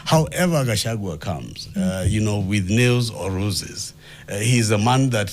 however Gachagua comes, with nails or roses, he's a man that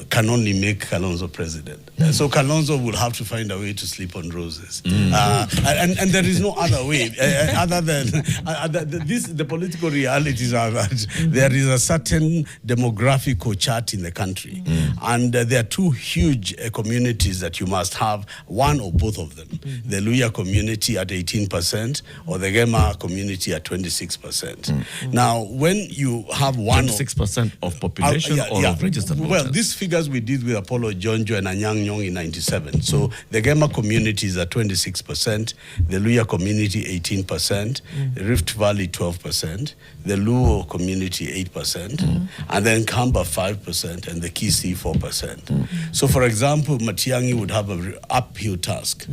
can only make Kalonzo president. So Kalonzo will have to find a way to sleep on roses. And there is no other way other than the political realities are that there is a certain demographic chart in the country. And there are two huge communities that you must have, one or both of them. The Luhya community at 18% or the Gema community at 26%. Now, when you have 26% of population or of registered voters? Well, these figures we did with Apollo Jonjo and Anyang Nyong in 97. So the Gema community is at 26%, the Luhya community 18%, the Rift Valley 12%, the Luo community 8%, and then Kamba 5%, and the Kisii 4%. So, for example, Matiang'i would have an uphill task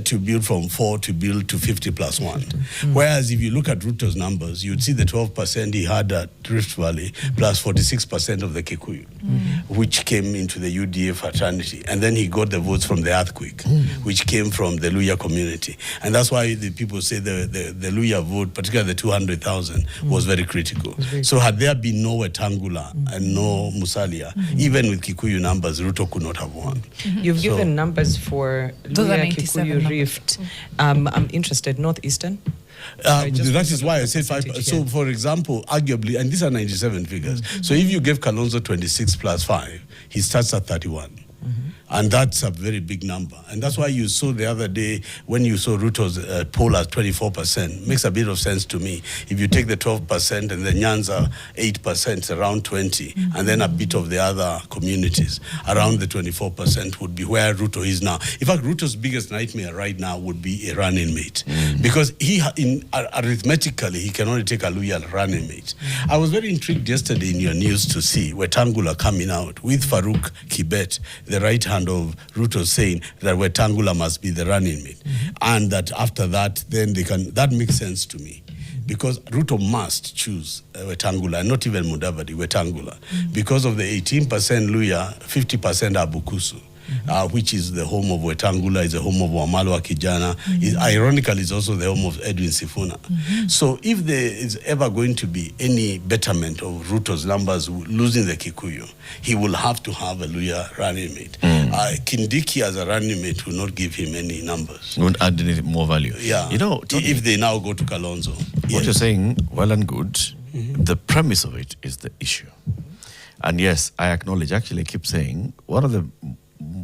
to build from 4 to build to 50 plus 1. Whereas if you look at Ruto's numbers, you'd see the 12% he had at Rift Valley plus 46% of the Kikuyu, which came into the UDA fraternity. And then he got the votes from the earthquake, which came from the Luhya community. And that's why the people say the Luhya vote, particularly the 200,000, was very critical. So had there been no Wetang'ula and no Musalia, even with Kikuyu numbers, Ruto could not have won. You've given numbers for Luhya, Kikuyu, Rift. I'm interested, Northeastern. That is why I said 5. So, for example, arguably, and these are 97 figures. So if you give Kalonzo 26 plus 5, he starts at 31. And that's a very big number. And that's why you saw the other day, when you saw Ruto's poll at 24%, makes a bit of sense to me. If you take the 12% and the Nyanza 8%, around 20, and then a bit of the other communities, around the 24% would be where Ruto is now. In fact, Ruto's biggest nightmare right now would be a running mate. Because arithmetically, he can only take a Luhya running mate. I was very intrigued yesterday in your news to see Wetang'ula coming out with Farouk Kibet, the right hand of Ruto, saying that Wetang'ula must be the running mate. And that after that, then they can, that makes sense to me. Because Ruto must choose Wetang'ula, not even Mudavadi, Wetang'ula. Because of the 18% Luhya, 50% Abukusu. Which is the home of Wetang'ula, is the home of Wamalwa Kijana. Ironically, it's also the home of Edwin Sifuna. So if there is ever going to be any betterment of Ruto's numbers losing the Kikuyu, he will have to have a Luhya running mate. Kindiki as a running mate will not give him any numbers. Won't add any more value. Yeah. You know, Tony, if they now go to Kalonzo. What you're saying, well and good. The premise of it is the issue. And yes, I acknowledge, actually I keep saying, one of the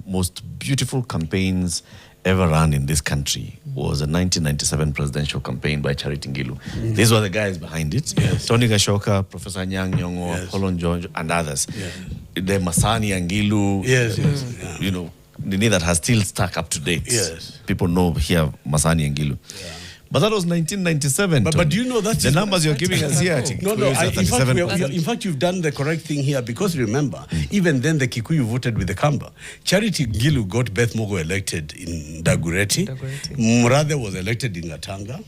most beautiful campaigns ever run in this country was a 1997 presidential campaign by Charity Ngilu. These were the guys behind it. Tony Gachoka, Professor Anyang Nyong'o, Apollo Jonjo, and others. The Masani Ngilu, you know, the that has still stuck up to date. People know here Masani Ngilu. But that was 1997. But do you know that the numbers you're giving us here? In fact, you've done the correct thing here, because remember, even then the Kikuyu voted with the Kamba. Charity Ngilu got Beth Mogo elected in Dagoretti. Murathe was elected in Gatanga.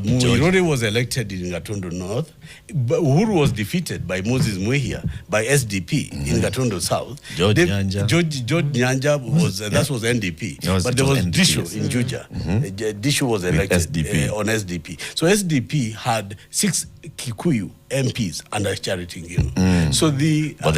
Muirore was elected in Gatondo North. Uhuru was defeated by Moses Mwehia by SDP in Gatondo South. George Nyanja was that was NDP. But there was Disho in Juja. Disho was elected on SDP. So SDP had 6 Kikuyu MPs under Charity Ngilu. So but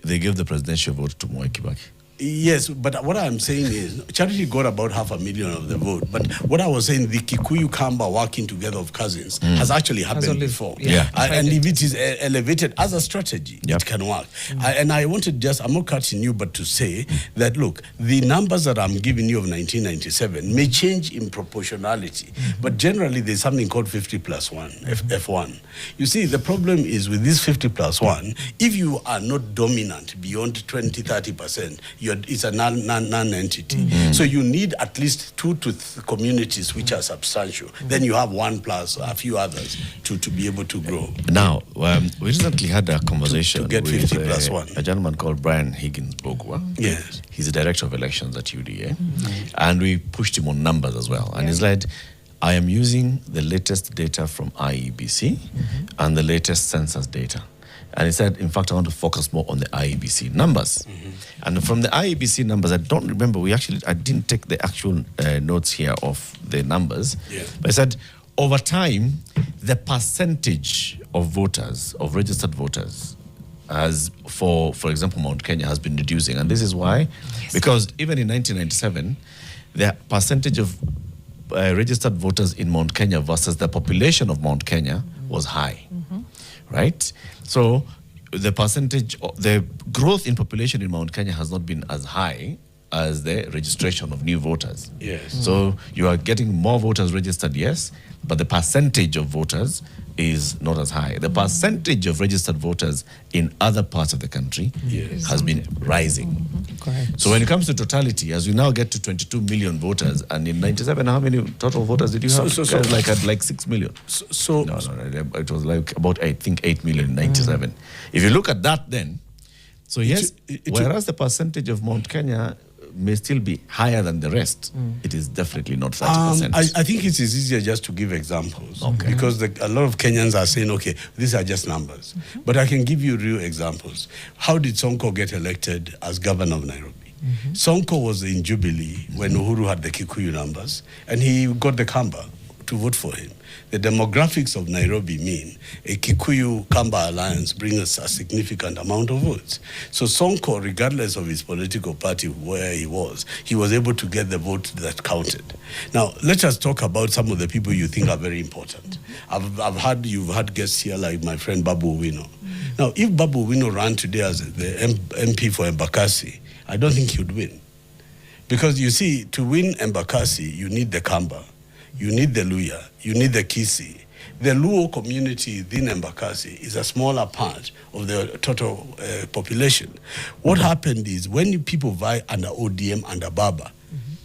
they gave the presidential vote to Mwai Kibaki. Yes, but what I'm saying is, Charity got about 500,000 of the vote. But what I was saying, the Kikuyu Kamba working together of cousins has actually happened before. And if it is elevated as a strategy, it can work. And I wanted I'm not cutting you, but to say that, look, the numbers that I'm giving you of 1997 may change in proportionality. But generally, there's something called 50 plus 1, F1. You see, the problem is with this 50 plus 1, if you are not dominant beyond 20, 30%, it's a non-entity. So you need at least 2 to 3 communities which are substantial. Then you have 1 plus a few others to be able to grow. Now, we recently had a conversation to get with 50 plus 1. A gentleman called Brian Higgins-Bogwa. Yes. He's the director of elections at UDA. And we pushed him on numbers as well. And he said, I am using the latest data from IEBC and the latest census data. And he said, in fact, I want to focus more on the IEBC numbers. And from the IEBC numbers, I don't remember, I didn't take the actual notes here of the numbers. But I said, over time, the percentage of voters, of registered voters, as for example, Mount Kenya has been reducing. And this is why, because even in 1997, the percentage of registered voters in Mount Kenya versus the population of Mount Kenya was high, right? So the percentage, the growth in population in Mount Kenya has not been as high as the registration of new voters. Yes. So you are getting more voters registered, yes, but the percentage of voters is not as high. The percentage of registered voters in other parts of the country has been rising. Correct. So when it comes to totality, as we now get to 22 million voters, and in 97, how many total voters did you have? Like 6 million. No, it was like about, I think, 8 million in 97. If you look at that then, so yes, whereas the percentage of Mount Kenya may still be higher than the rest, it is definitely not 30%. I think it is easier just to give examples, because a lot of Kenyans are saying, okay, these are just numbers. But I can give you real examples. How did Sonko get elected as governor of Nairobi? Sonko was in Jubilee when Uhuru had the Kikuyu numbers, and he got the Kamba to vote for him. The demographics of Nairobi mean a Kikuyu-Kamba alliance brings us a significant amount of votes. So Sonko, regardless of his political party, where he was able to get the vote that counted. Now, let us talk about some of the people you think are very important. You've had guests here like my friend Babu Owino. Now, if Babu Owino ran today as the MP for Embakasi, I don't think he would win. Because you see, to win Embakasi, you need the Kamba. You need the Luya, you need the Kisi. The Luo community within Embakasi is a smaller part of the total population. What happened is when people vie under ODM, under Baba,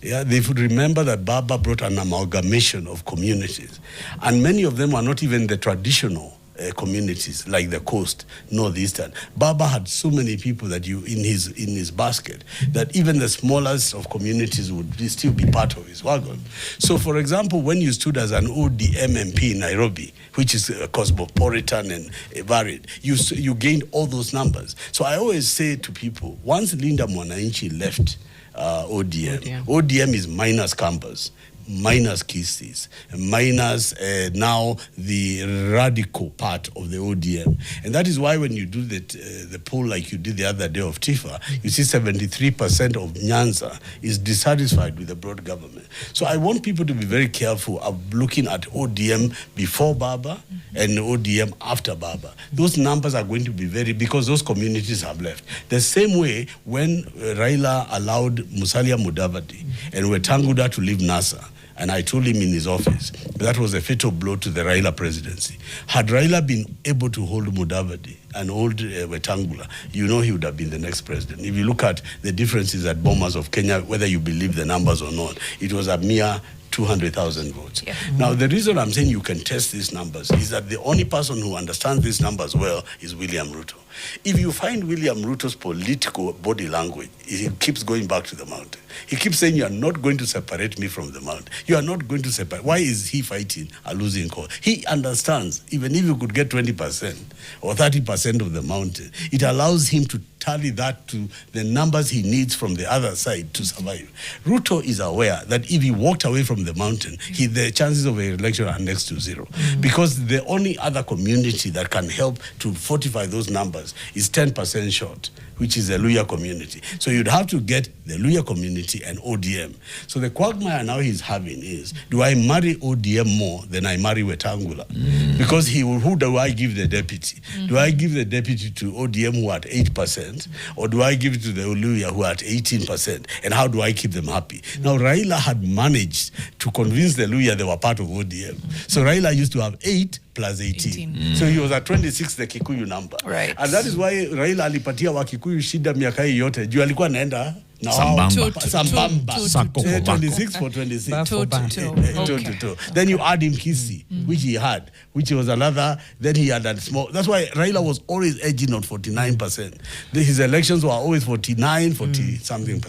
they should remember that Baba brought an amalgamation of communities. And many of them are not even the traditional communities like the coast, northeastern. Baba had so many people that in his basket that even the smallest of communities would still be part of his wagon. So, for example, when you stood as an ODM MP in Nairobi, which is cosmopolitan and varied, you gained all those numbers. So I always say to people, once Linda Mwananchi left ODM is minus campus, minus Kisis, minus now the radical part of the ODM. And that is why when you do the poll like you did the other day of Tifa, you see 73% of Nyanza is dissatisfied with the broad government. So I want people to be very careful of looking at ODM before Baba and ODM after Baba. Those numbers are going to be because those communities have left. The same way when Raila allowed Musalia Mudavadi and Wetang'ula to leave NASA, and I told him in his office, that was a fatal blow to the Raila presidency. Had Raila been able to hold Mudavadi and hold Wetang'ula, you know he would have been the next president. If you look at the differences at Bomas of Kenya, whether you believe the numbers or not, it was a mere 200,000 votes. Now, the reason I'm saying you can test these numbers is that the only person who understands these numbers well is William Ruto. If you find William Ruto's political body language, he keeps going back to the mountain. He keeps saying, you are not going to separate me from the mountain. You are not going to separate. Why is he fighting a losing cause? He understands, even if you could get 20% or 30% of the mountain, it allows him to tally that to the numbers he needs from the other side to survive. Ruto is aware that if he walked away from the mountain, the chances of a election are next to zero. Because the only other community that can help to fortify those numbers is 10% short, which is the Luya community. So you'd have to get the Luya community and ODM. So the quagmire now he's having is, do I marry ODM more than I marry Wetang'ula? Because who do I give the deputy? Do I give the deputy to ODM who are at 8%? Or do I give it to the Luya who are at 18%? And how do I keep them happy? Now, Raila had managed to convince the Luya they were part of ODM. So Raila used to have 8 plus 18. So he was at 26, the Kikuyu number. Right. And that is why Raila alipatia wa Kikuyu shida miaka hii yote. Juu alikuwa anaenda na Sambamba. 26 for 26. 2. Then you add him Kisi, which he had, which was another, then he had that small. That's why Raila was always edging on 49%. His elections were always 49, 40 something.